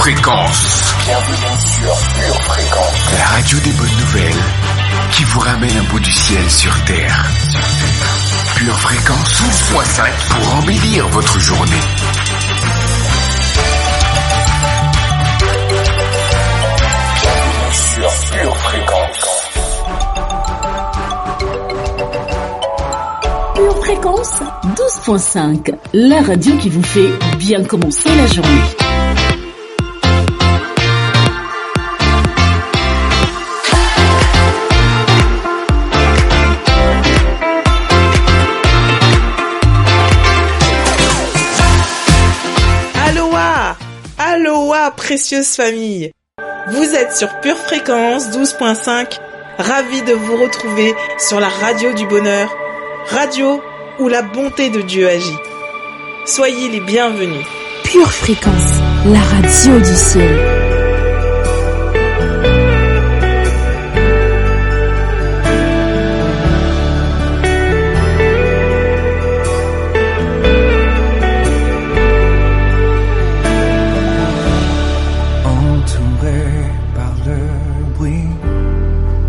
Fréquence. Bienvenue sur Pure Fréquence. La radio des bonnes nouvelles qui vous ramène un bout du ciel sur Terre. Pure Fréquence 12.5 pour embellir votre journée. Bienvenue sur Pure Fréquence. Pure Fréquence 12.5, la radio qui vous fait bien commencer la journée. Aloha, précieuse famille. Vous êtes sur Pure Fréquence 12.5, ravi de vous retrouver sur la radio du bonheur, radio où la bonté de Dieu agit. Soyez les bienvenus. Pure Fréquence, la radio du ciel.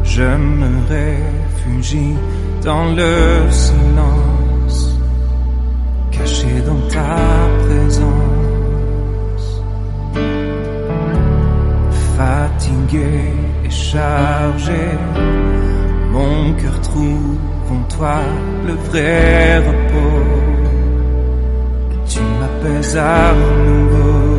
Je me réfugie dans le silence, caché dans ta présence. Fatigué et chargé, mon cœur trouve en toi le vrai repos. Tu m'apaises à nouveau.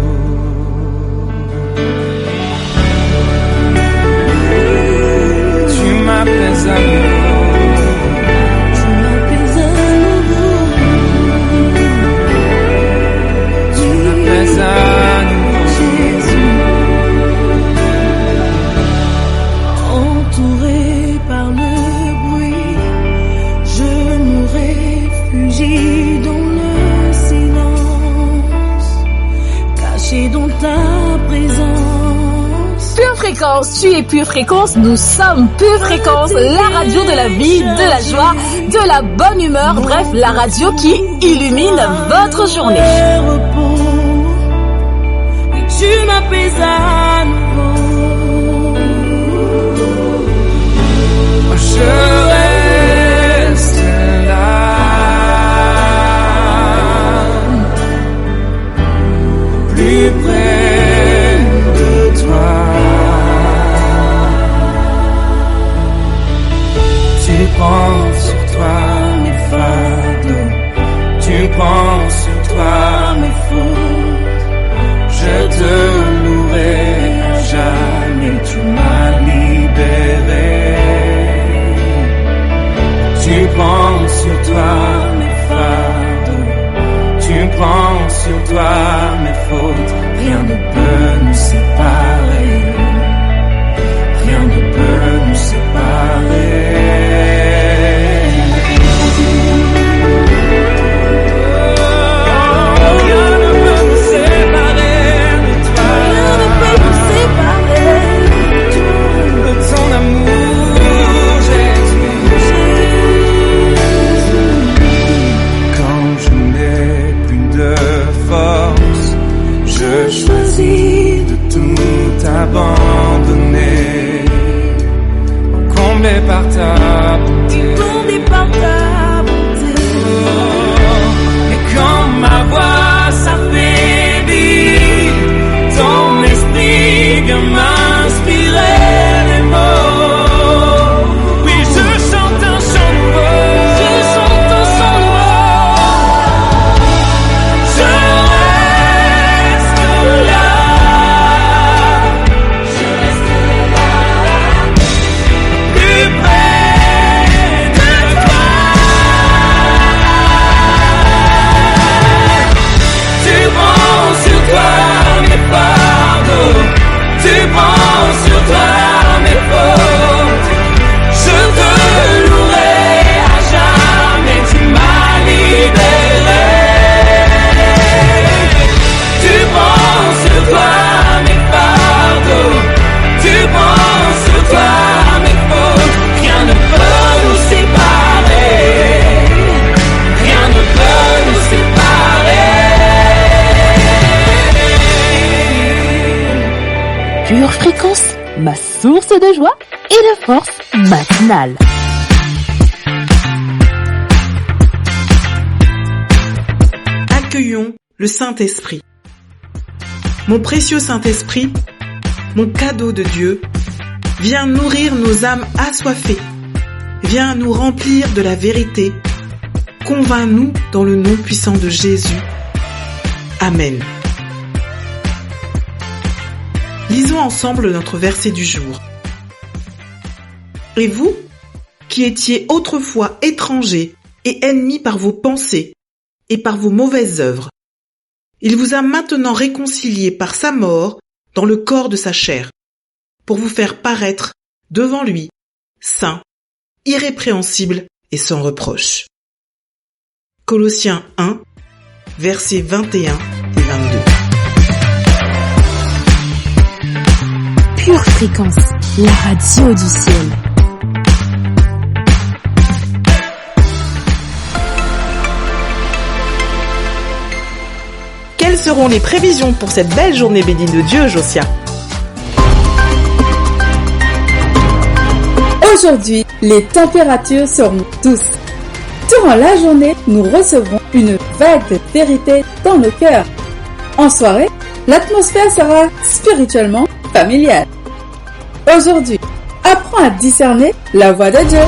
Tu m'apaises à nouveau. Tu m'apaises à nouveau. Tu m'apaises à nouveau. Jésus. Entouré par le bruit, je me réfugie dans le silence, caché dans ta présence. Pure Fréquence, tu es Pure Fréquence, nous sommes Pure Fréquence, la radio de la vie, de la joie, de la bonne humeur, bref, la radio qui illumine votre journée. Et tu m'apaises à nouveau. Je reste là, plus près de toi. Tu prends sur toi mes fardeaux, tu prends sur toi mes fautes. Je te louerai à jamais, tu m'as libéré. Tu prends sur toi mes fardeaux, tu prends sur toi mes fautes. Rien ne peut nous séparer, rien ne peut nous séparer. Abandonné, comblé par ta bonté, Comblé par ta bonté. Et quand ma voix s'affaiblit, ton esprit vient m'inspirer les mots. Oui, je chante un chant nouveau. Je chante un chant nouveau. Je reste là. Plus près Pure Fréquence, ma source de joie et de force matinale. Accueillons le Saint-Esprit. Mon précieux Saint-Esprit, mon cadeau de Dieu, viens nourrir nos âmes assoiffées. Viens nous remplir de la vérité. Convainc-nous dans le nom puissant de Jésus. Amen. Lisons ensemble notre verset du jour. Et vous, qui étiez autrefois étrangers et ennemis par vos pensées et par vos mauvaises œuvres, il vous a maintenant réconciliés par sa mort dans le corps de sa chair, pour vous faire paraître devant lui, saint, irrépréhensible et sans reproche. Colossiens 1, versets 21 et 22. Pure Fréquence, la radio du ciel. Quelles seront les prévisions pour cette belle journée bénie de Dieu, Josia? Aujourd'hui, les températures seront douces. Durant la journée, nous recevrons une vague de vérité dans nos cœurs. En soirée, l'atmosphère sera spirituellement familiale. Aujourd'hui, apprends à discerner la voix de Dieu.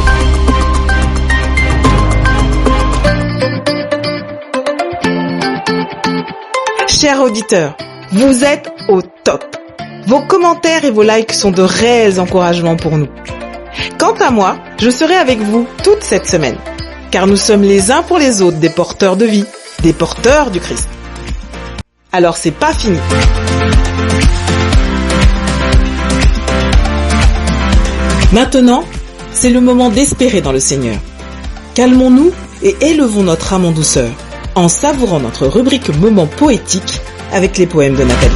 Chers auditeurs, vous êtes au top. Vos commentaires et vos likes sont de réels encouragements pour nous. Quant à moi, je serai avec vous toute cette semaine, car nous sommes les uns pour les autres des porteurs de vie, des porteurs du Christ. Alors c'est pas fini. Maintenant, c'est le moment d'espérer dans le Seigneur. Calmons-nous et élevons notre âme en douceur, en savourant notre rubrique Moment poétique avec les poèmes de Nathalie.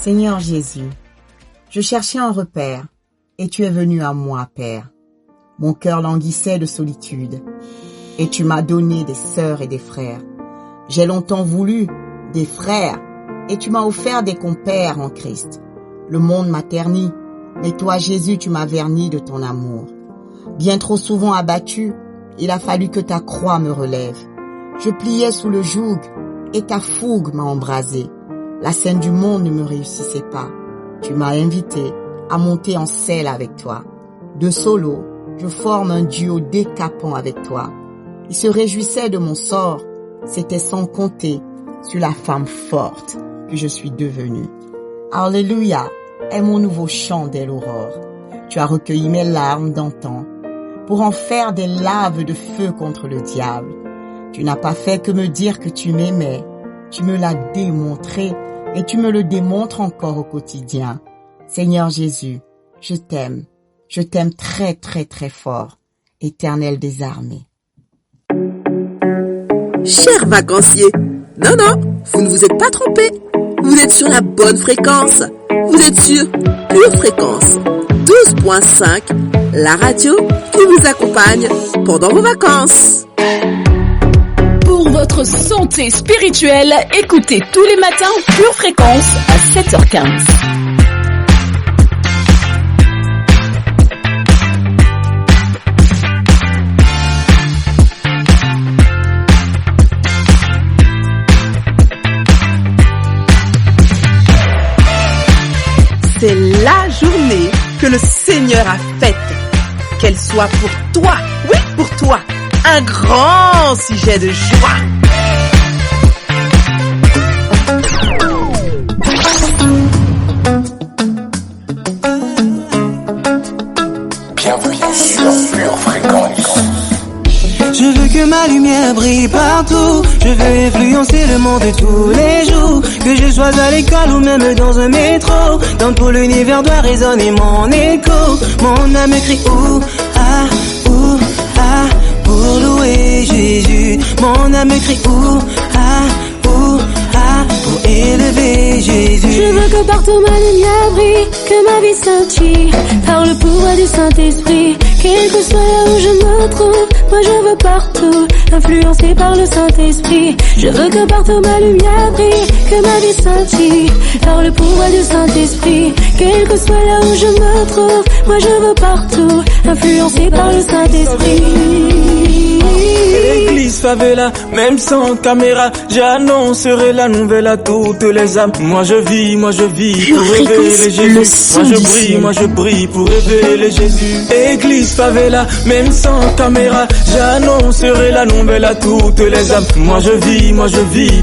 Seigneur Jésus, je cherchais un repère, et tu es venu à moi, Père. Mon cœur languissait de solitude, et tu m'as donné des sœurs et des frères. J'ai longtemps voulu des frères, et tu m'as offert des compères en Christ. Le monde m'a terni, mais toi, Jésus, tu m'as verni de ton amour. Bien trop souvent abattu, il a fallu que ta croix me relève. Je pliais sous le joug, et ta fougue m'a embrasé. La scène du monde ne me réussissait pas. Tu m'as invité à monter en selle avec toi. De solo, je forme un duo décapant avec toi. Il se réjouissait de mon sort. C'était sans compter sur la femme forte que je suis devenue. Alléluia est mon nouveau chant dès l'aurore. Tu as recueilli mes larmes d'antan pour en faire des laves de feu contre le diable. Tu n'as pas fait que me dire que tu m'aimais. Tu me l'as démontré et tu me le démontres encore au quotidien. Seigneur Jésus, je t'aime très très très fort, Éternel des armées. Chers vacanciers, non, vous ne vous êtes pas trompés. Vous êtes sur la bonne fréquence. Vous êtes sur Pure Fréquence 12.5, la radio qui vous accompagne pendant vos vacances. Pour votre santé spirituelle, écoutez tous les matins Pure Fréquence à 7h15. C'est la journée que le Seigneur a faite. Qu'elle soit pour toi, oui, pour toi, un grand sujet de joie. Bienvenue sur Pure Fréquence. Je veux que ma lumière brille partout. Je veux influencer le monde tous les jours. Que je sois à l'école ou même dans un métro. Dans tout l'univers doit résonner mon écho. Mon âme crie ouh ah pour louer Jésus. Mon âme crie ouh ah pour élever Jésus. Je veux que partout ma lumière brille, que ma vie scintille par le pouvoir du Saint-Esprit. Quel que soit là où je me trouve, moi je veux partout influencé par le Saint-Esprit. Je veux que partout ma lumière brille, que ma vie scintille par le pouvoir du Saint-Esprit. Quel que soit là où je me trouve, moi je veux partout influencé par le Saint-Esprit. Église favela, même sans caméra, j'annoncerai la nouvelle à toutes les âmes. Moi je vis pour révéler Jésus. Moi je brille pour révéler Jésus. Église favela, même sans caméra, j'annoncerai la nouvelle à toutes les âmes. Moi je vis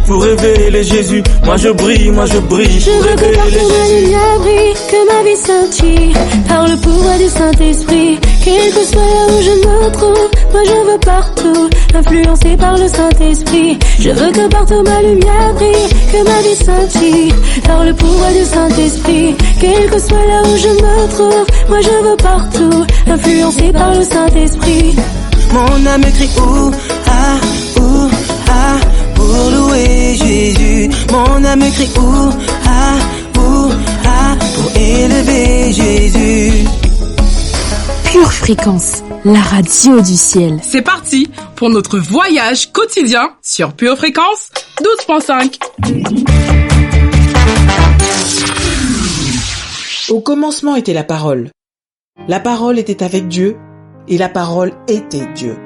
pour révéler Jésus. Moi je brille pour révéler Jésus. Je veux que partout ma lumière brille, que ma vie scintille par le pouvoir du Saint-Esprit. Quel que soit là où je me trouve, moi je veux partout influencé par le Saint-Esprit. Je veux que partout ma lumière brille, que ma vie scintille par le pouvoir du Saint-Esprit. Quel que soit là où je me trouve, moi je veux partout influencé par le Saint-Esprit. Mon âme crie ouh ah pour louer Jésus. Mon âme crie ouh ah pour élever Jésus. Pure Fréquence, la radio du ciel. C'est parti pour notre voyage quotidien sur Pure Fréquence 12.5. Au commencement était la parole. La parole était avec Dieu et la parole était Dieu.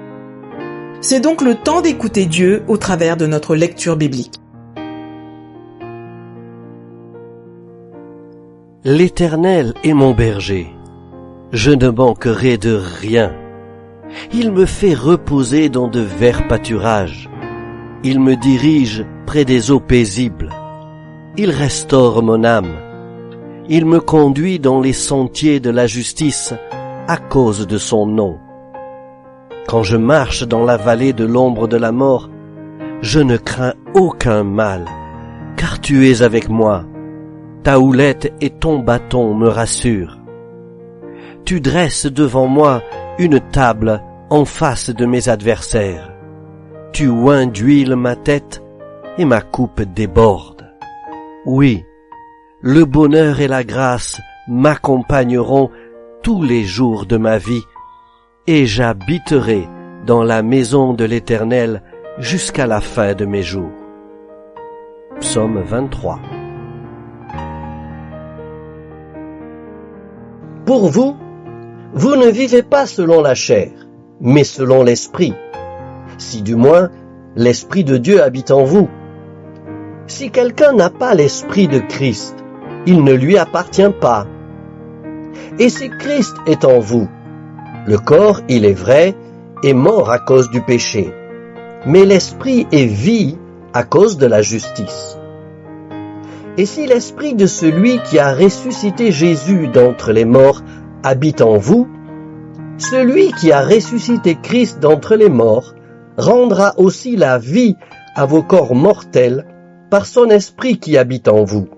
C'est donc le temps d'écouter Dieu au travers de notre lecture biblique. L'Éternel est mon berger. Je ne manquerai de rien. Il me fait reposer dans de verts pâturages. Il me dirige près des eaux paisibles. Il restaure mon âme. Il me conduit dans les sentiers de la justice à cause de son nom. Quand je marche dans la vallée de l'ombre de la mort, je ne crains aucun mal, car tu es avec moi. Ta houlette et ton bâton me rassurent. Tu dresses devant moi une table en face de mes adversaires. Tu oins d'huile ma tête et ma coupe déborde. Oui, le bonheur et la grâce m'accompagneront tous les jours de ma vie, et j'habiterai dans la maison de l'Éternel jusqu'à la fin de mes jours. Psaume 23. Pour vous, vous ne vivez pas selon la chair, mais selon l'Esprit, si du moins l'Esprit de Dieu habite en vous. Si quelqu'un n'a pas l'Esprit de Christ, il ne lui appartient pas. Et si Christ est en vous, le corps, il est vrai, est mort à cause du péché, mais l'Esprit est vie à cause de la justice. Et si l'Esprit de celui qui a ressuscité Jésus d'entre les morts habite en vous, celui qui a ressuscité Christ d'entre les morts rendra aussi la vie à vos corps mortels par son Esprit qui habite en vous.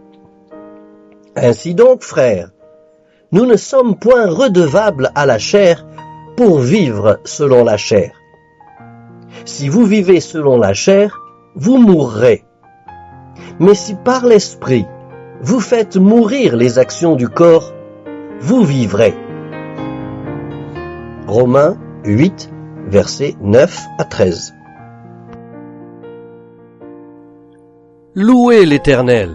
Ainsi donc, frères, nous ne sommes point redevables à la chair pour vivre selon la chair. Si vous vivez selon la chair, vous mourrez. Mais si par l'Esprit, vous faites mourir les actions du corps, vous vivrez. Romains 8, versets 9 à 13. Louez l'Éternel.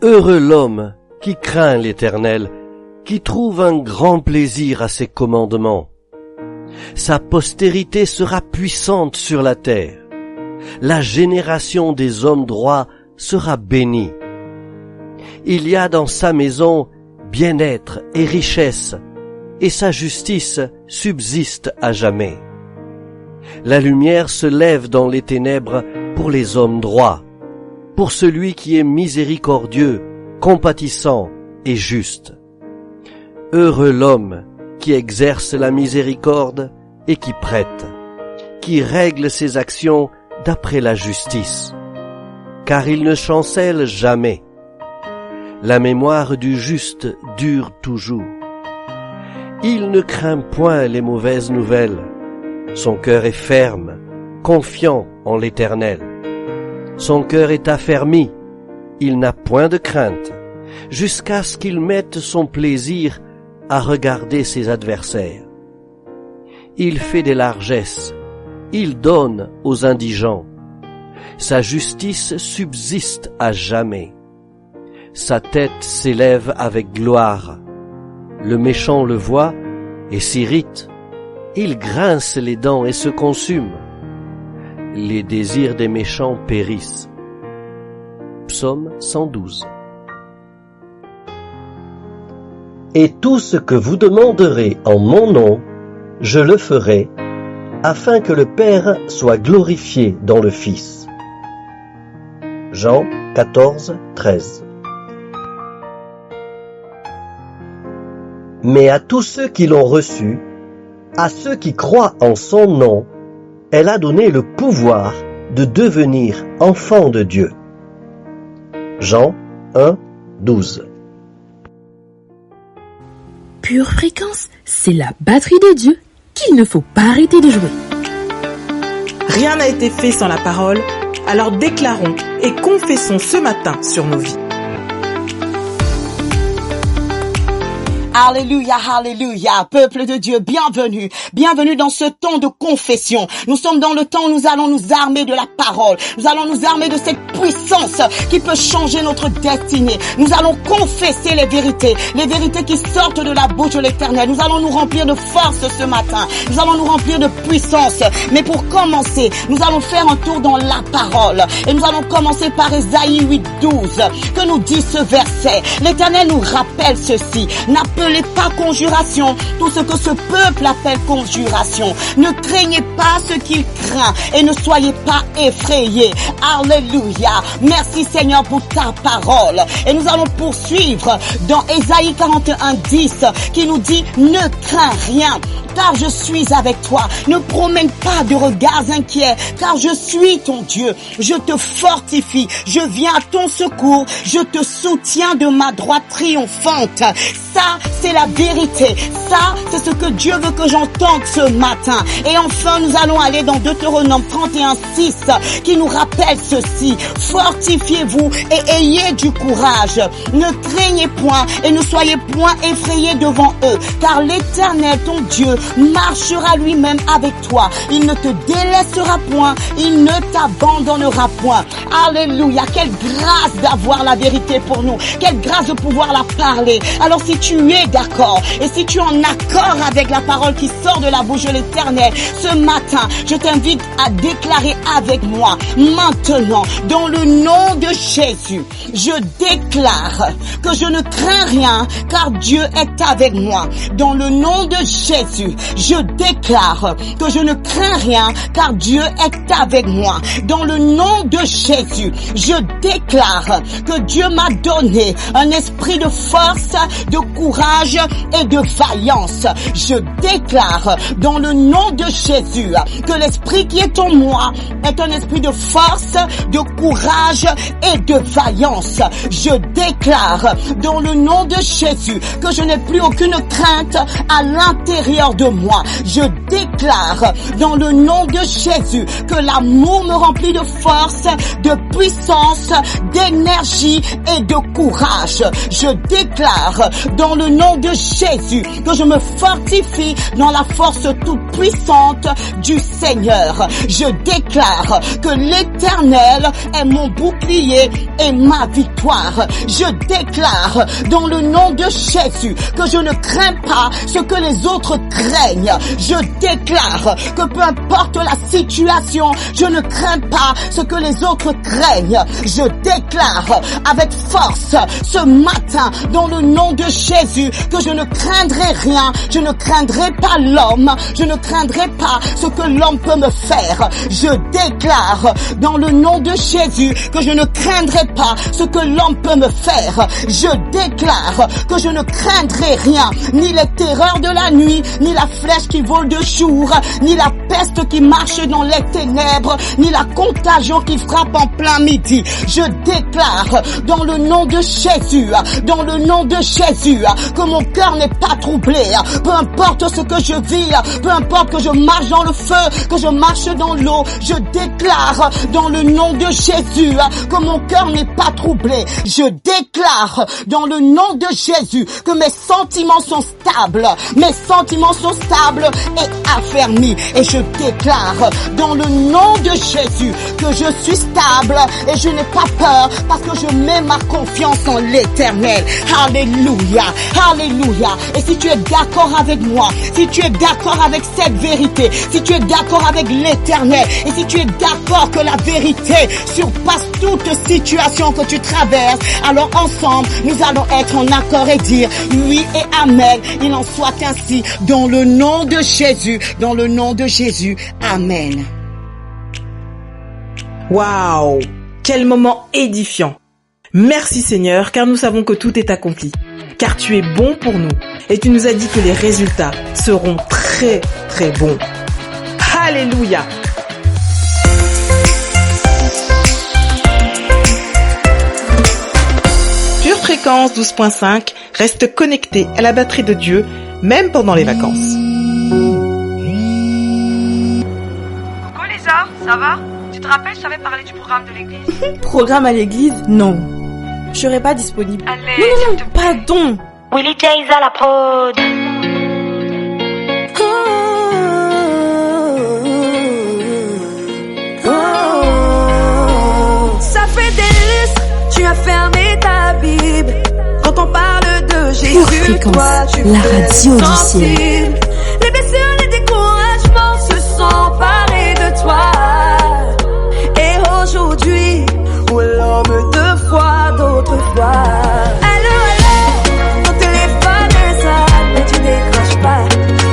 Heureux l'homme qui craint l'Éternel, qui trouve un grand plaisir à ses commandements. Sa postérité sera puissante sur la terre. La génération des hommes droits sera bénie. Il y a dans sa maison bien-être et richesse, et sa justice subsiste à jamais. La lumière se lève dans les ténèbres pour les hommes droits, pour celui qui est miséricordieux, compatissant et juste. Heureux l'homme qui exerce la miséricorde et qui prête, qui règle ses actions d'après la justice, car il ne chancelle jamais. La mémoire du juste dure toujours. Il ne craint point les mauvaises nouvelles. Son cœur est ferme, confiant en l'Éternel. Son cœur est affermi, il n'a point de crainte, jusqu'à ce qu'il mette son plaisir à regarder ses adversaires. Il fait des largesses, il donne aux indigents. Sa justice subsiste à jamais. Sa tête s'élève avec gloire. Le méchant le voit et s'irrite. Il grince les dents et se consume. Les désirs des méchants périssent. Psaume 112. Et tout ce que vous demanderez en mon nom, je le ferai, afin que le Père soit glorifié dans le Fils. Jean 14, 13. Mais à tous ceux qui l'ont reçu, à ceux qui croient en son nom, elle a donné le pouvoir de devenir enfants de Dieu. Jean 1, 12. Pure Fréquence, c'est la batterie de Dieu qu'il ne faut pas arrêter de jouer. Rien n'a été fait sans la parole, alors déclarons et confessons ce matin sur nos vies. Alléluia, alléluia, peuple de Dieu, bienvenue, bienvenue dans ce temps de confession. Nous sommes dans le temps où nous allons nous armer de la parole, nous allons nous armer de cette puissance qui peut changer notre destinée. Nous allons confesser les vérités qui sortent de la bouche de l'Éternel. Nous allons nous remplir de force ce matin, nous allons nous remplir de puissance. Mais pour commencer, nous allons faire un tour dans la parole et nous allons commencer par Ésaïe 8:12. Que nous dit ce verset? L'Éternel nous rappelle ceci: n'appelez pas conjuration tout ce que ce peuple appelle conjuration. Ne craignez pas ce qu'il craint et ne soyez pas effrayés. Alléluia. Merci Seigneur pour ta parole. Et nous allons poursuivre dans Ésaïe 41:10 qui nous dit: ne crains rien, car je suis avec toi. Ne promène pas de regards inquiets, car je suis ton Dieu. Je te fortifie, je viens à ton secours, je te soutiens de ma droite triomphante. Ça, c'est la vérité. Ça, c'est ce que Dieu veut que j'entende ce matin. Et enfin, nous allons aller dans Deutéronome 31:6 qui nous rappelle ceci: fortifiez-vous et ayez du courage. Ne craignez point et ne soyez point effrayés devant eux, car l'Éternel, ton Dieu, marchera lui-même avec toi. Il ne te délaissera point, il ne t'abandonnera point. Alléluia. Quelle grâce d'avoir la vérité pour nous. Quelle grâce de pouvoir la parler. Alors si tu es d'accord et si tu es en accord avec la parole qui sort de la bouche de l'Éternel, ce matin, je t'invite à déclarer avec moi: maintenant, dans le nom de Jésus, je déclare que je ne crains rien, car Dieu est avec moi. Dans le nom de Jésus, je déclare que je ne crains rien, car Dieu est avec moi. Dans le nom de Jésus, je déclare que Dieu m'a donné un esprit de force, de courage et de vaillance. Je déclare dans le nom de Jésus que l'esprit qui est en moi est un esprit de force, de courage et de vaillance. Je déclare dans le nom de Jésus que je n'ai plus aucune crainte à l'intérieur de moi. Je déclare dans le nom de Jésus que l'amour me remplit de force, de puissance, d'énergie et de courage. Je déclare dans le nom de Jésus que je me fortifie dans la force toute puissante du Seigneur. Je déclare que l'Éternel est mon bouclier et ma victoire. Je déclare dans le nom de Jésus que je ne crains pas ce que les autres craignent. Je déclare que peu importe la situation, je ne crains pas ce que les autres craignent. Je déclare avec force ce matin dans le nom de Jésus que je ne craindrai rien, je ne craindrai pas l'homme, je ne craindrai pas ce que l'homme peut me faire. Je déclare dans le nom de Jésus que je ne craindrai pas ce que l'homme peut me faire. Je déclare que je ne craindrai rien, ni les terreurs de la nuit, ni la flèche qui vole de jour, ni la peste qui marche dans les ténèbres, ni la contagion qui frappe en plein midi. Je déclare dans le nom de Jésus, dans le nom de Jésus, que mon cœur n'est pas troublé. Peu importe ce que je vis, peu importe que je marche dans le feu, que je marche dans l'eau, je déclare dans le nom de Jésus que mon cœur n'est pas troublé. Je déclare dans le nom de Jésus que mes sentiments sont stables. Mes sentiments sont stables et affermis. Et je déclare dans le nom de Jésus que je suis stable et je n'ai pas peur parce que je mets ma confiance en l'Éternel. Alléluia, alléluia. Et si tu es d'accord avec moi, si tu es d'accord avec cette vérité, si tu es d'accord avec l'Éternel et si tu es d'accord que la vérité surpasse toute situation que tu traverses, alors ensemble, nous allons être en accord et dire oui et amen. Il en soit ainsi dans le nom de Jésus, dans le nom de Jésus. Amen. Waouh! Quel moment édifiant! Merci Seigneur, car nous savons que tout est accompli. Car tu es bon pour nous. Et tu nous as dit que les résultats seront très très bons. Alléluia! Pure Fréquence 12.5 reste connecté à la batterie de Dieu, même pendant les vacances. Coucou Lisa, ça va? Tu te rappelles, je t'avais parlé du programme de l'église? Programme à l'église? Non. Je serai pas disponible. Allez, non, pardon. Willy Jays à la prod. Ça fait des lustres, tu as fermé ta Bible. Quand on parle de Jésus, toi tu la fais radio du sensible. ciel. Les blessures, les découragements se sont emparés de toi. Et aujourd'hui, où est l'homme de foi d'autrefois? Allô, allô, ton téléphone sonne, mais tu décroches pas.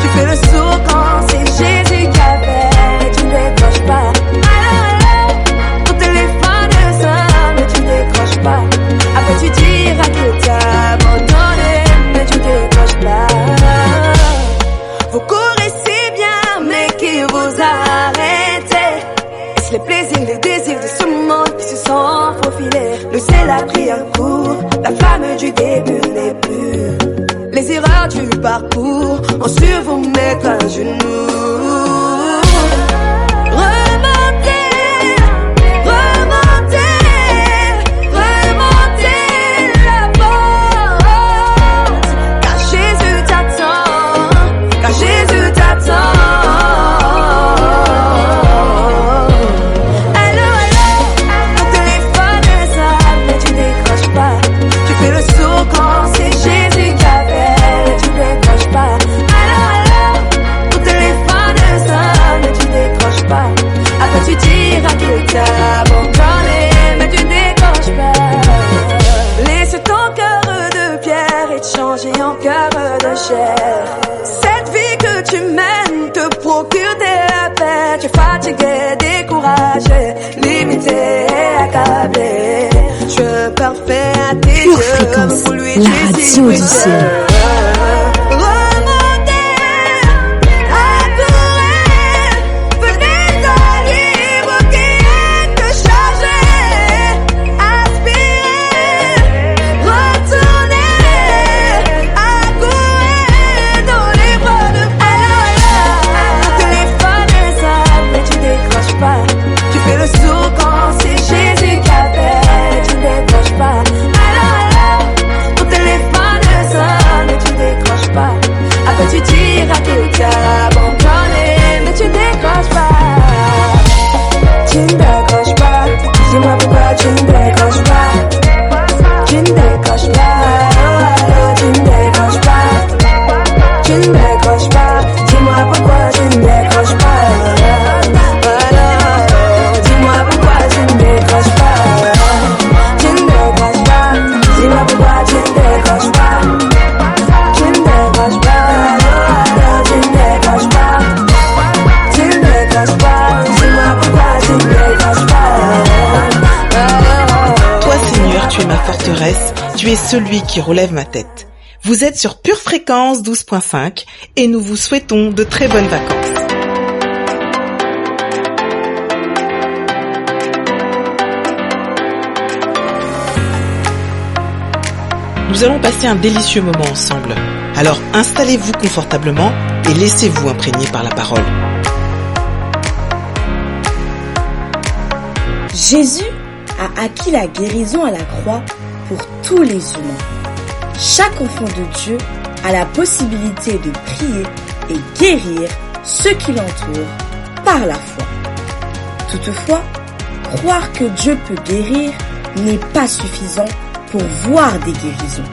Tu fais le sourd quand c'est Jésus qui appelle, mais tu décroches pas. Allô, allô, ton téléphone sonne, mais tu décroches pas. Après tu diras que t'as abandonné, mais tu décroches pas. Vous courez si bien, mais qui vous arrêtez? Est-ce les plaisirs, les désirs de ce monde qui se sont faufilés? Le ciel a pris un coup, la flamme du début n'est plus. Les erreurs du parcours ont su vous mettre à genoux. Remontez, remontez, remontez la porte. Car Jésus t'attend, car Jésus t'attend. Allô, allô, ton téléphone sonne, mais tu décroches pas. Tu fais le sourd quand c'est Jésus qui appelle, mais tu décroches pas. Allô, allô, ton téléphone sonne, mais tu décroches pas. Après tu diras que t'as abandonné, mais tu décroches pas. Laisse ton cœur de pierre et te changer en cœur de chair. Cette vie que tu mènes te procure de la paix. Tu es fatigué, découragé, limité, accablé. Je veux parfait à tes Pure yeux, Fréquence, pour lui la tu dis radio oui, du ciel. Tu fais le sourd quand c'est Jésus qui appelle, tu décroches pas. Allô, allô, ton téléphone sonne, mais tu décroches pas. Après tu diras que t'as abandonné, mais tu décroches pas. Tu ne décroches pas, dis-moi pourquoi tu ne décroches pas. Tu ne décroches pas, allô, allô, tu ne décroches pas. Tu ne décroches pas, dis-moi pourquoi tu ne décroches pas. Tu es celui qui relève ma tête. Vous êtes sur Pure Fréquence 12.5 et nous vous souhaitons de très bonnes vacances. Nous allons passer un délicieux moment ensemble. Alors installez-vous confortablement et laissez-vous imprégner par la parole. Jésus a acquis la guérison à la croix pour tous les humains. Chaque enfant de Dieu a la possibilité de prier et guérir ceux qui l'entourent par la foi. Toutefois, croire que Dieu peut guérir n'est pas suffisant pour voir des guérisons.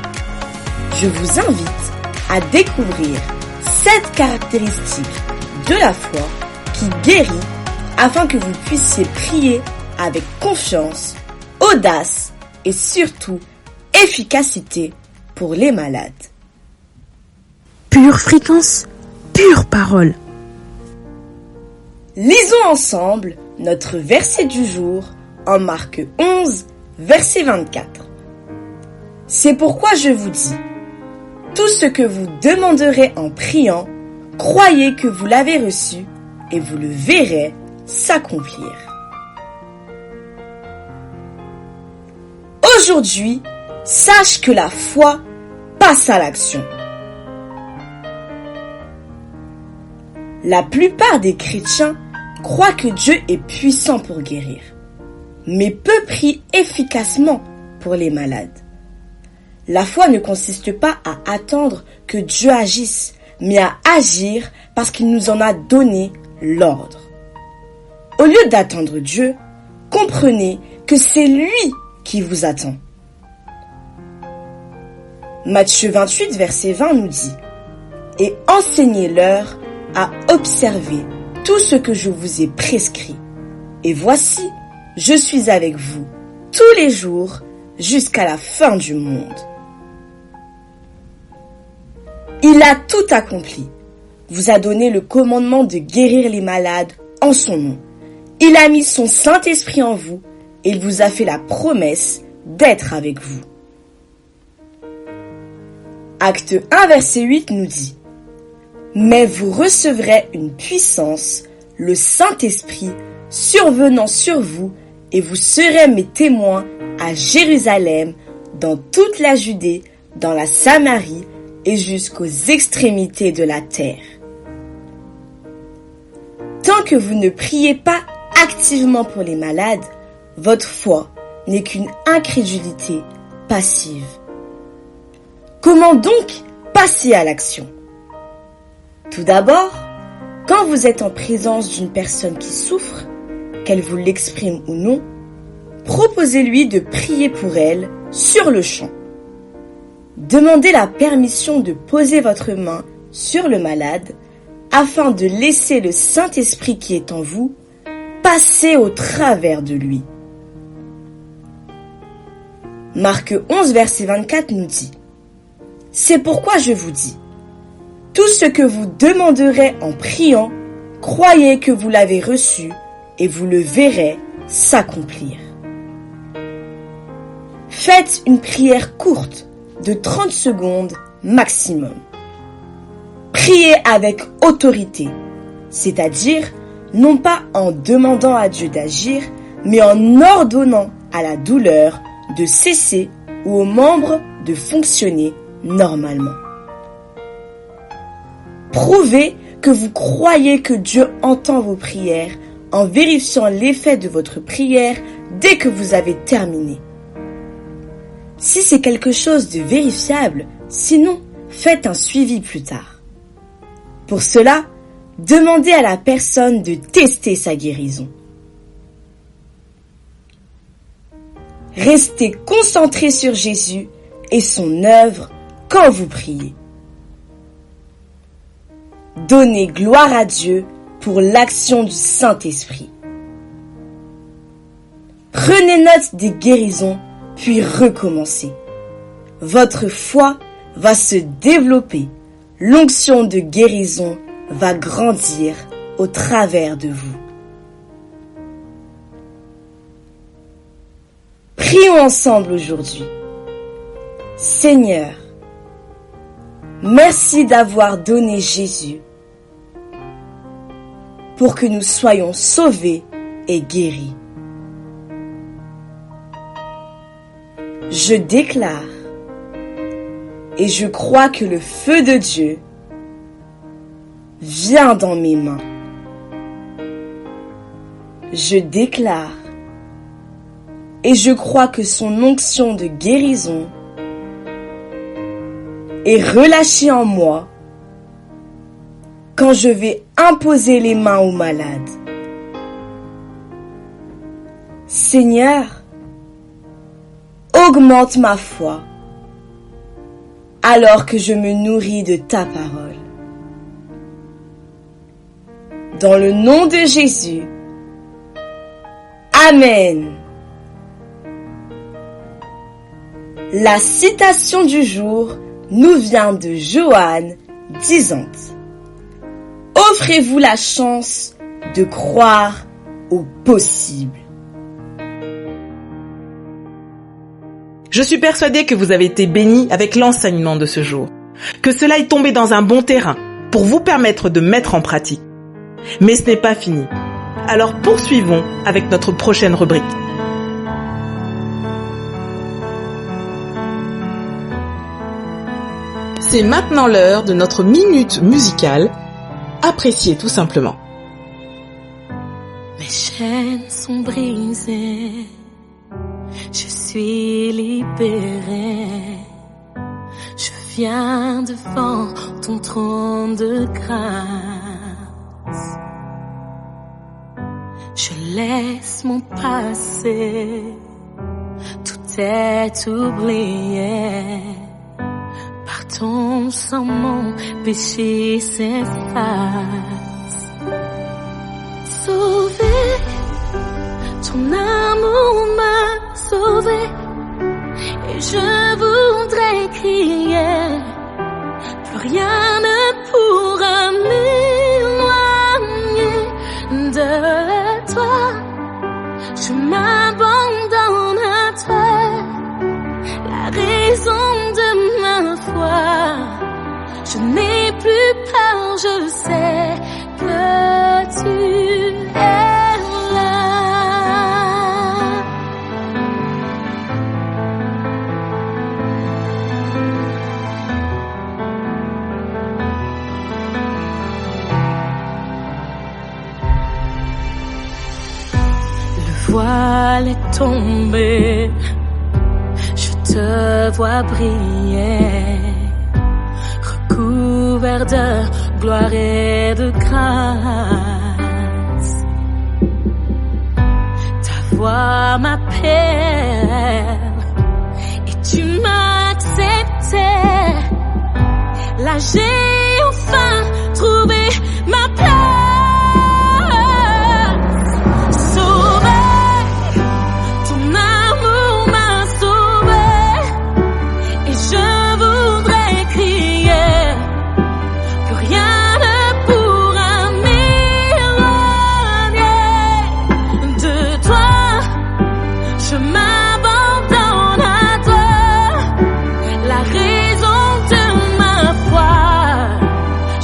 Je vous invite à découvrir 7 caractéristiques de la foi qui guérit afin que vous puissiez prier avec confiance, audace et surtout efficacité pour les malades. Pure fréquence, pure parole. Lisons ensemble notre verset du jour en Marc 11, verset 24. C'est pourquoi je vous dis, tout ce que vous demanderez en priant, croyez que vous l'avez reçu et vous le verrez s'accomplir. Aujourd'hui, sache que la foi passe à l'action. La plupart des chrétiens croient que Dieu est puissant pour guérir, mais peu prient efficacement pour les malades. La foi ne consiste pas à attendre que Dieu agisse, mais à agir parce qu'il nous en a donné l'ordre. Au lieu d'attendre Dieu, comprenez que c'est lui qui vous attend. Matthieu 28, verset 20 nous dit « Et enseignez-leur à observer tout ce que je vous ai prescrit. Et voici, je suis avec vous tous les jours jusqu'à la fin du monde. » Il a tout accompli, vous a donné le commandement de guérir les malades en son nom. Il a mis son Saint-Esprit en vous et il vous a fait la promesse d'être avec vous. Acte 1, verset 8 nous dit « Mais vous recevrez une puissance, le Saint-Esprit, survenant sur vous, et vous serez mes témoins à Jérusalem, dans toute la Judée, dans la Samarie et jusqu'aux extrémités de la terre. » Tant que vous ne priez pas activement pour les malades, votre foi n'est qu'une incrédulité passive. Comment donc passer à l'action ? Tout d'abord, quand vous êtes en présence d'une personne qui souffre, qu'elle vous l'exprime ou non, proposez-lui de prier pour elle sur le champ. Demandez la permission de poser votre main sur le malade afin de laisser le Saint-Esprit qui est en vous passer au travers de lui. Marc 11, verset 24 nous dit « C'est pourquoi je vous dis, tout ce que vous demanderez en priant, croyez que vous l'avez reçu et vous le verrez s'accomplir. » Faites une prière courte de 30 secondes maximum. Priez avec autorité, c'est-à-dire non pas en demandant à Dieu d'agir, mais en ordonnant à la douleur de cesser ou aux membres de fonctionner normalement. Prouvez que vous croyez que Dieu entend vos prières en vérifiant l'effet de votre prière dès que vous avez terminé. Si c'est quelque chose de vérifiable, sinon faites un suivi plus tard. Pour cela, demandez à la personne de tester sa guérison. Restez concentré sur Jésus et son œuvre quand vous priez. Donnez gloire à Dieu pour l'action du Saint-Esprit. Prenez note des guérisons, puis recommencez. Votre foi va se développer. L'onction de guérison va grandir au travers de vous. Prions ensemble aujourd'hui. Seigneur, merci d'avoir donné Jésus pour que nous soyons sauvés et guéris. Je déclare et je crois que le feu de Dieu vient dans mes mains. Je déclare et je crois que son onction de guérison est relâchée en moi quand je vais imposer les mains aux malades. Seigneur, augmente ma foi alors que je me nourris de ta parole. Dans le nom de Jésus, Amen. La citation du jour nous vient de Joanne disant: offrez-vous la chance de croire au possible. Je suis persuadée que vous avez été bénis avec l'enseignement de ce jour, que cela est tombé dans un bon terrain pour vous permettre de mettre en pratique. Mais ce n'est pas fini. Alors poursuivons avec notre prochaine rubrique. C'est maintenant l'heure de notre minute musicale. Appréciez tout simplement. Mes chaînes sont brisées, je suis libérée. Je viens devant ton trône de grâce. Je laisse mon passé, tout est oublié. Par ton sang, mon péché s'efface. Sauvé, ton amour m'a sauvé, et je voudrais crier. Plus rien ne pourra m'éloigner de toi. Je m'abandonne à toi, la raison de ma foi. Je n'ai plus peur, je sais que tu es là. Le voile est tombé, je te vois briller, recouvert de gloire et de grâce. Ta voix m'appelle et tu m'as accepté. Là j'ai enfin trouvé ma place.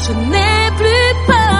Je n'ai plus peur.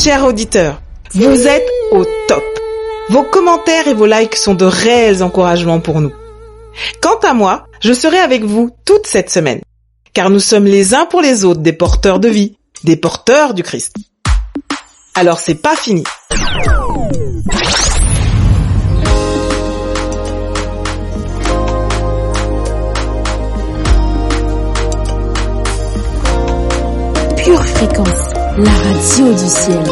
Chers auditeurs, vous êtes au top. Vos commentaires et vos likes sont de réels encouragements pour nous. Quant à moi, je serai avec vous toute cette semaine, car nous sommes les uns pour les autres des porteurs de vie, des porteurs du Christ. Alors c'est pas fini. Pure Fréquence, la radio du ciel.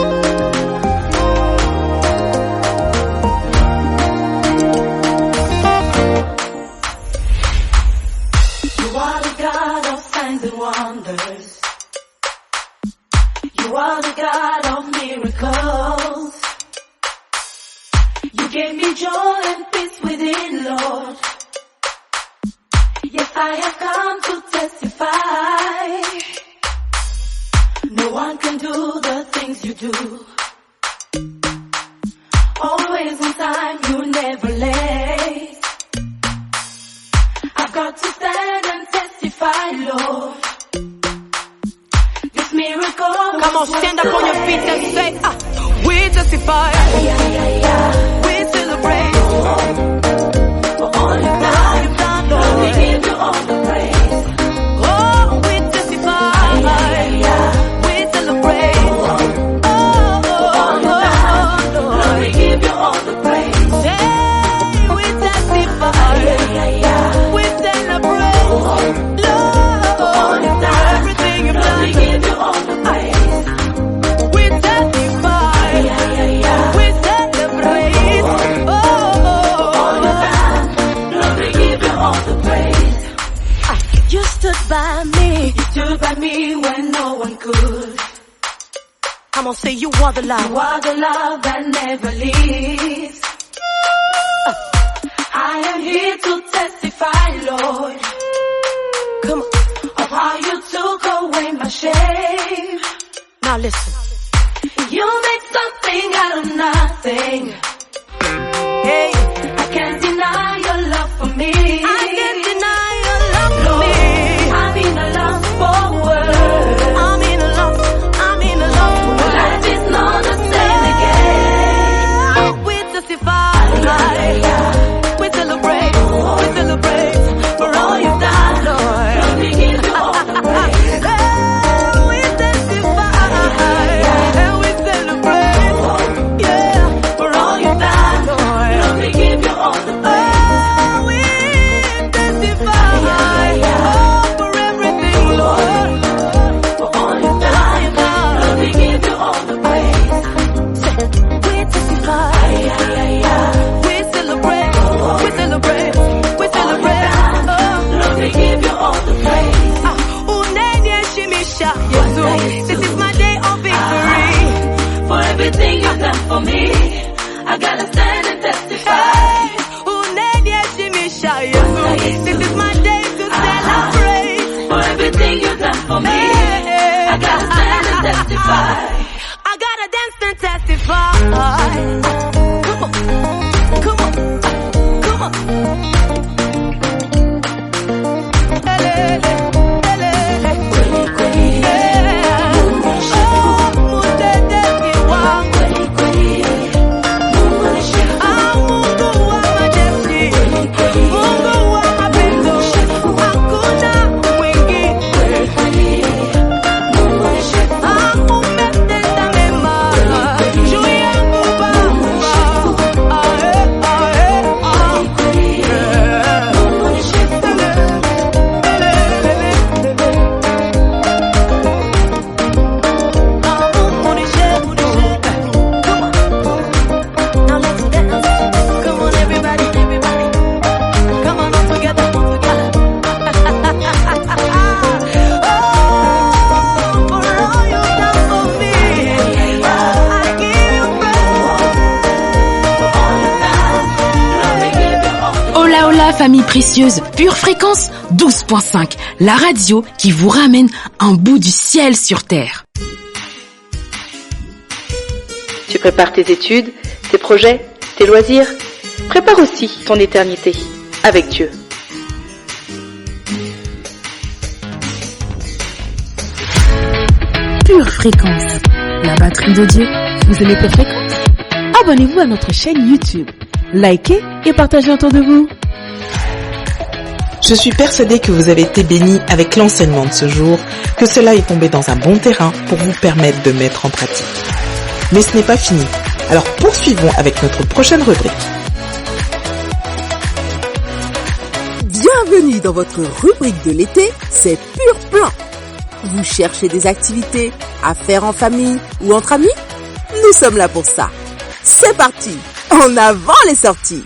You are the God of signs and wonders. You are the God of miracles. You gave me joy and peace within, Lord. Yes, I have come to testify. No one can do the things you do. Always on time, you never late. I've got to stand and testify, Lord. This miracle. Come on, stand up on your feet and say, we testify. We celebrate. For all you've done, Lord, we give you all the praise. Oh, we testify. We celebrate. Oh, Lord, we give you all the praise. Hey, we testify. We celebrate. Lord, for all you've done, everything you've done, we give you all the praise. We testify. We celebrate. Oh, all you've done, Lord, we give you all the praise. You stood by me. You stood by me when no one could. I'm gonna say you are the love. You are the love that never leaves. I am here to testify, Lord. Come on. Of how you took away my shame. Now listen. You made something out of nothing. Hey, I can't deny your love for me. I can't deny your love for Lord, me. I'm in a lost for words. I'm in a lost world. Life is not the same again. We testify. We celebrate. We celebrate for all you've done, Lord. Lord, we give you all the praise. We testify and we celebrate. Yeah, for all you've done, Lord. Lord, we give you all the praise. Oh, we testify. Oh, for everything, Lord. For all you've done, Lord, we give you all the praise. We testify. We celebrate. We celebrate. We celebrate. Lord, we give you all the praise. This is my day of victory. For everything you've done for me, I gotta stand and testify. This is my day to celebrate. For everything you've done for me, I gotta stand and testify. I gotta dance and testify. Come on, come on, come on. Famille précieuse, Pure Fréquence 12.5, la radio qui vous ramène un bout du ciel sur terre. Tu prépares tes études, tes projets, tes loisirs. Prépare aussi ton éternité avec Dieu. Pure Fréquence. La batterie de Dieu. Vous aimez Pure Fréquence? Abonnez-vous à notre chaîne YouTube. Likez et partagez autour de vous. Je suis persuadée que vous avez été bénis avec l'enseignement de ce jour, que cela est tombé dans un bon terrain pour vous permettre de mettre en pratique. Mais ce n'est pas fini. Alors poursuivons avec notre prochaine rubrique. Bienvenue dans votre rubrique de l'été, c'est Pur Plan. Vous cherchez des activités à faire en famille ou entre amis? Nous sommes là pour ça. C'est parti, en avant les sorties.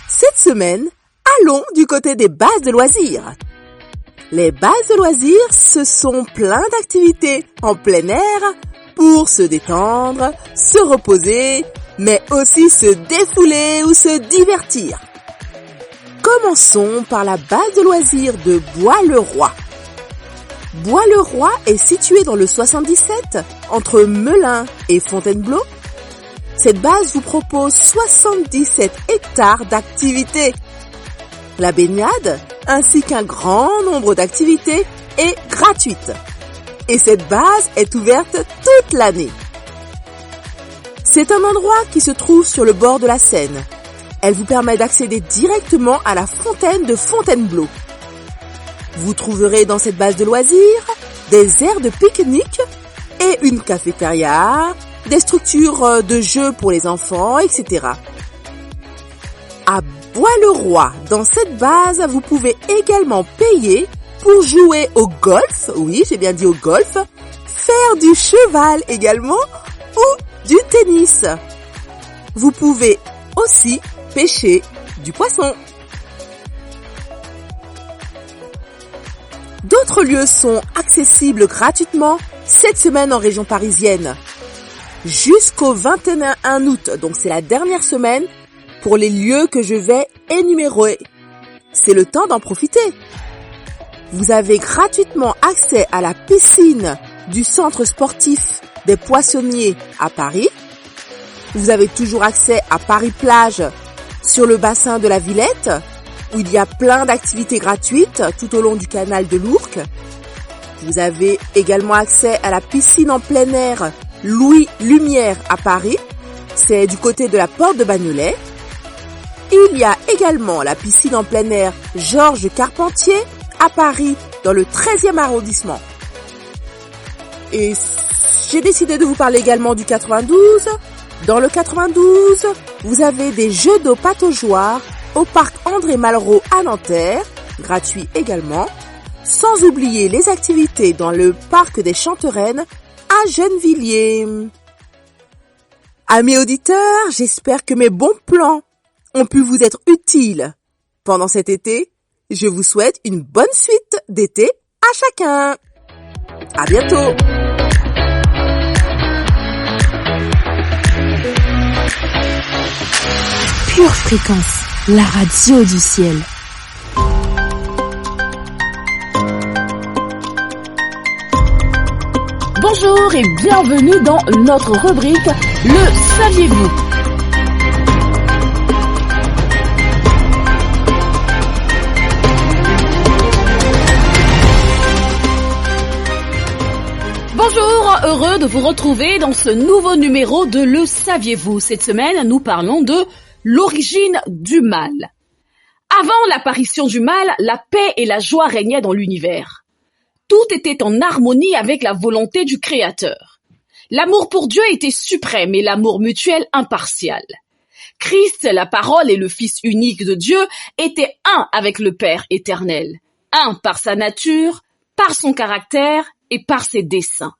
Cette semaine, allons du côté des bases de loisirs. Les bases de loisirs, ce sont plein d'activités en plein air pour se détendre, se reposer, mais aussi se défouler ou se divertir. Commençons par la base de loisirs de Bois-le-Roi. Bois-le-Roi est situé dans le 77, entre Melun et Fontainebleau. Cette base vous propose 77 hectares d'activités. La baignade, ainsi qu'un grand nombre d'activités, est gratuite. Et cette base est ouverte toute l'année. C'est un endroit qui se trouve sur le bord de la Seine. Elle vous permet d'accéder directement à la fontaine de Fontainebleau. Vous trouverez dans cette base de loisirs des aires de pique-nique et une cafétéria, des structures de jeux pour les enfants, etc. À Bois-le-Roi, dans cette base, vous pouvez également payer pour jouer au golf, oui, j'ai bien dit au golf, faire du cheval également ou du tennis. Vous pouvez aussi pêcher du poisson. D'autres lieux sont accessibles gratuitement cette semaine en région parisienne. Jusqu'au 21 août, donc c'est la dernière semaine pour les lieux que je vais énumérer. C'est le temps d'en profiter. Vous avez gratuitement accès à la piscine du centre sportif des Poissonniers à Paris. Vous avez toujours accès à Paris-Plage sur le bassin de la Villette, où il y a plein d'activités gratuites tout au long du canal de l'Ourcq. Vous avez également accès à la piscine en plein air Louis Lumière à Paris, c'est du côté de la porte de Bagnolet. Il y a également la piscine en plein air Georges Carpentier à Paris, dans le 13e arrondissement. Et j'ai décidé de vous parler également du 92. Dans le 92, vous avez des jeux d'eau pataugeoires au parc André Malraux à Nanterre, gratuit également, sans oublier les activités dans le parc des Chantereines à Gennevilliers. Amis auditeurs, j'espère que mes bons plans ont pu vous être utiles pendant cet été. Je vous souhaite une bonne suite d'été à chacun. À bientôt. Pure Fréquence, la radio du ciel. Bonjour et bienvenue dans notre rubrique Le Saviez-vous? Bonjour, heureux de vous retrouver dans ce nouveau numéro de Le Saviez-vous? Cette semaine, nous parlons de l'origine du mal. Avant l'apparition du mal, la paix et la joie régnaient dans l'univers. Tout était en harmonie avec la volonté du Créateur. L'amour pour Dieu était suprême et l'amour mutuel impartial. Christ, la parole et le Fils unique de Dieu, étaient un avec le Père éternel, un par sa nature, par son caractère et par ses desseins.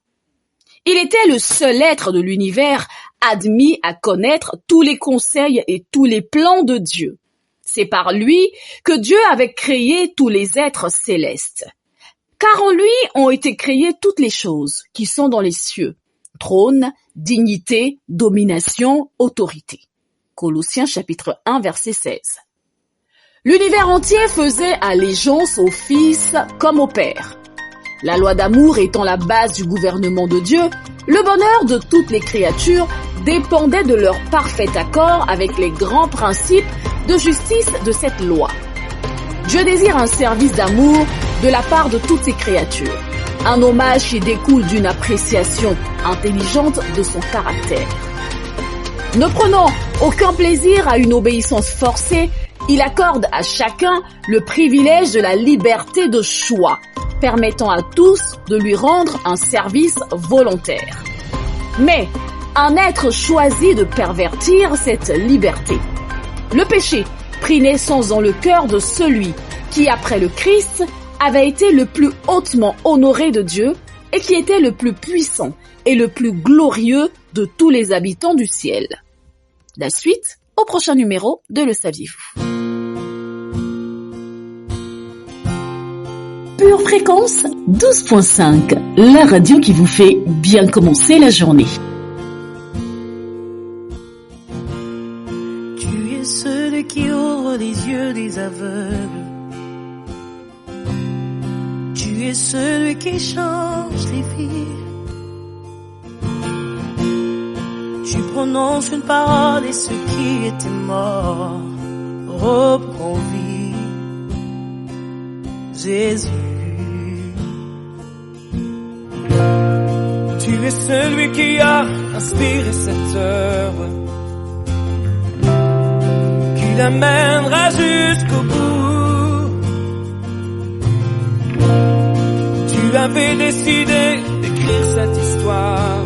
Il était le seul être de l'univers admis à connaître tous les conseils et tous les plans de Dieu. C'est par lui que Dieu avait créé tous les êtres célestes. Car en lui ont été créées toutes les choses qui sont dans les cieux, trône, dignité, domination, autorité. Colossiens chapitre 1 verset 16. L'univers entier faisait allégeance au Fils comme au Père. La loi d'amour étant la base du gouvernement de Dieu, le bonheur de toutes les créatures dépendait de leur parfait accord avec les grands principes de justice de cette loi. Dieu désire un service d'amour de la part de toutes ses créatures, un hommage qui découle d'une appréciation intelligente de son caractère. Ne prenant aucun plaisir à une obéissance forcée, il accorde à chacun le privilège de la liberté de choix, permettant à tous de lui rendre un service volontaire. Mais un être choisit de pervertir cette liberté. Le péché prit naissance dans le cœur de celui qui, après le Christ, avait été le plus hautement honoré de Dieu et qui était le plus puissant et le plus glorieux de tous les habitants du ciel. La suite au prochain numéro de Le Saviez-vous. Pure Fréquence 12.5, la radio qui vous fait bien commencer la journée. Tu es celui qui ouvre les yeux des aveugles. Tu es celui qui change les vies. Tu prononces une parole et ceux qui étaient morts reprend vie. Jésus. Tu es celui qui a inspiré cette œuvre, qui l'amènera jusqu'au bout. Tu avais décidé d'écrire cette histoire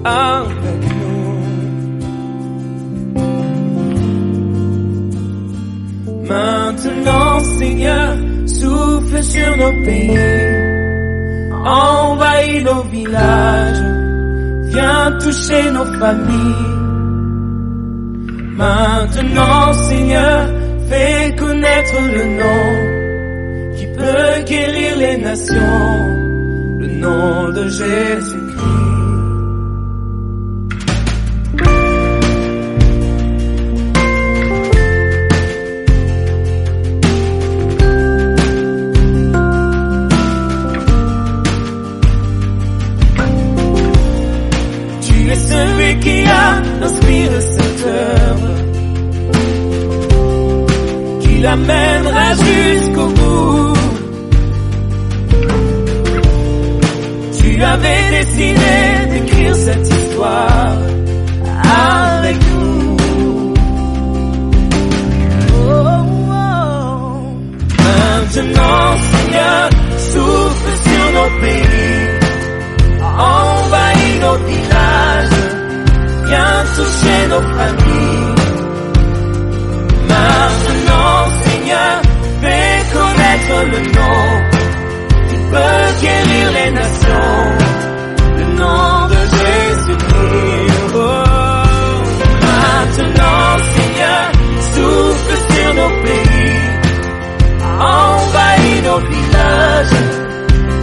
avec nous. Maintenant, Seigneur, souffle sur nos pays, envahis nos villages, viens toucher nos familles. Maintenant, Seigneur, fais connaître le nom qui peut guérir les nations, le nom de Jésus-Christ. Qui a inspiré cette œuvre, qui l'amènera jusqu'au bout. Tu avais décidé d'écrire cette histoire avec nous. Oh, oh. Maintenant, Seigneur, souffle sur nos pays, envahis nos villages, viens toucher nos familles. Maintenant, Seigneur, fais connaître le nom qui peut guérir les nations, le nom de Jésus-Christ. Oh. Maintenant, Seigneur, souffle sur nos pays, envahis nos villages,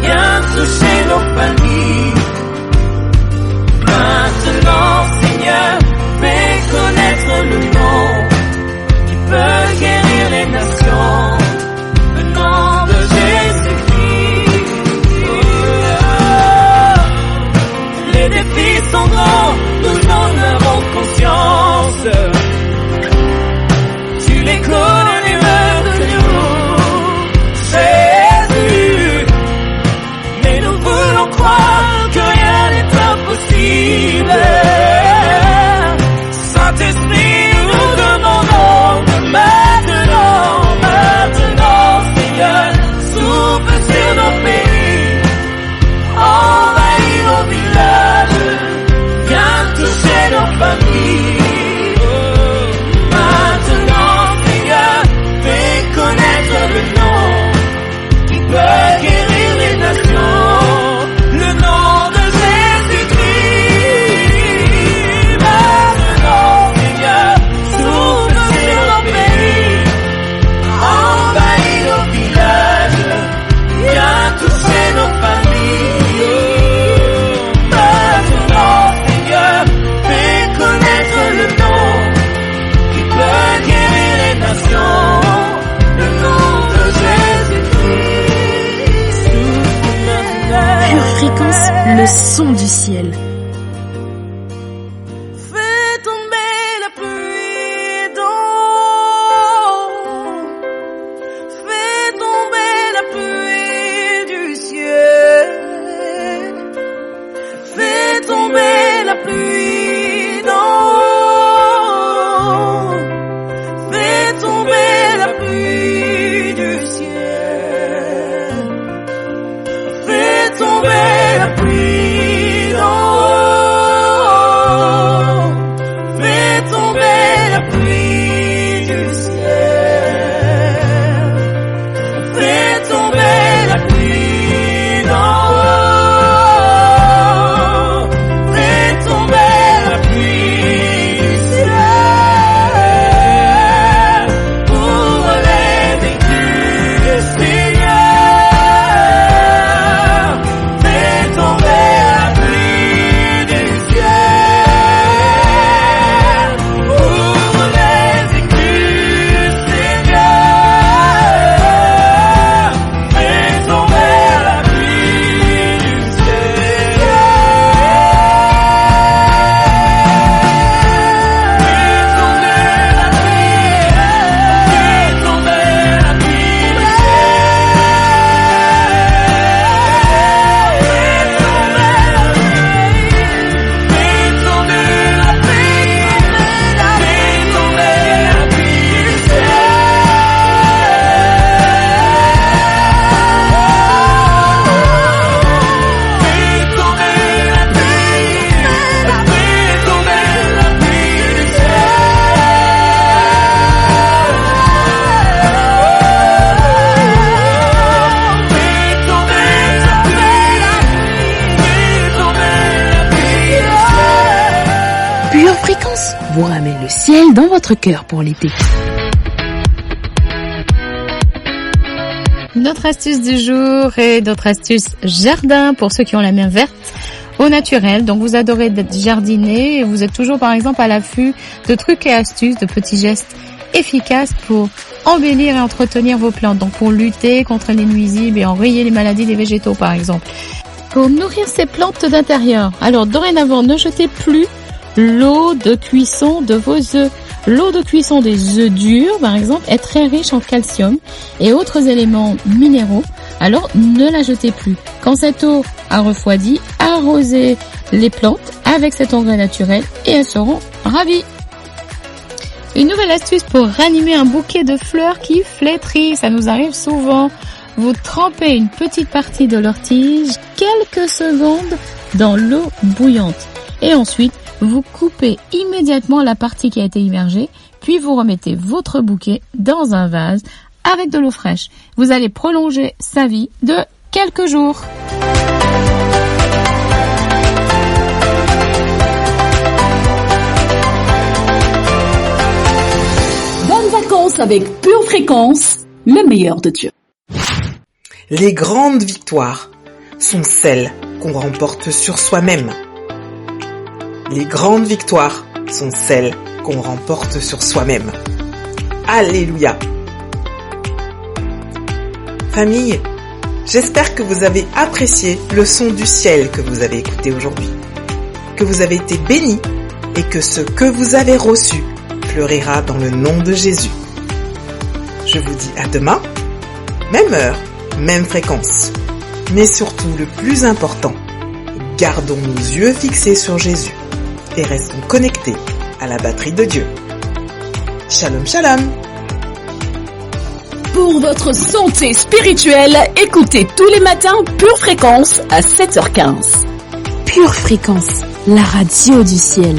viens toucher nos familles. Maintenant, Seigneur, fais connaître le nom qui peut guérir les nations, le nom de Jésus-Christ. le son du ciel. Fais tomber la pluie d'eau. Fais tomber la pluie du ciel. Fais tomber la pluie d'eau. Fais tomber la pluie du ciel. Fais tomber la pluie d'eau. Fais tomber la pluie du ciel. Fais tomber la pluie d'eau. Fais tomber la pluie du ciel. Pour les vécus du Seigneur. Fais tomber la pluie du ciel. Pour les vécus du Seigneur. Fais tomber la pluie du Pure Fréquence vous ramène le ciel dans votre cœur pour l'été. Notre astuce du jour est notre astuce jardin pour ceux qui ont la main verte au naturel. Donc vous adorez jardiner et vous êtes toujours par exemple à l'affût de trucs et astuces, de petits gestes efficaces pour embellir et entretenir vos plantes. Donc pour lutter contre les nuisibles et enrayer les maladies des végétaux par exemple. Pour nourrir ces plantes d'intérieur. Alors dorénavant ne jetez plus l'eau de cuisson de vos œufs. L'eau de cuisson des œufs durs, par exemple, est très riche en calcium et autres éléments minéraux. Alors, ne la jetez plus. Quand cette eau a refroidi, arrosez les plantes avec cet engrais naturel et elles seront ravies. Une nouvelle astuce pour ranimer un bouquet de fleurs qui flétrit. Ça nous arrive souvent. Vous trempez une petite partie de leur tige quelques secondes dans l'eau bouillante. Et ensuite, vous coupez immédiatement la partie qui a été immergée, puis vous remettez votre bouquet dans un vase avec de l'eau fraîche. Vous allez prolonger sa vie de quelques jours. Bonnes vacances avec Pure Fréquence, le meilleur de Dieu. Les grandes victoires sont celles qu'on remporte sur soi-même. Les grandes victoires sont celles qu'on remporte sur soi-même. Alléluia. Famille, j'espère que vous avez apprécié le son du ciel que vous avez écouté aujourd'hui, que vous avez été bénis et que ce que vous avez reçu fleurira dans le nom de Jésus. Je vous dis à demain, même heure, même fréquence. Mais surtout, le plus important, gardons nos yeux fixés sur Jésus et restons connectés à la batterie de Dieu. Shalom, shalom. Pour votre santé spirituelle, écoutez tous les matins Pure Fréquence à 7h15. Pure Fréquence, la radio du ciel.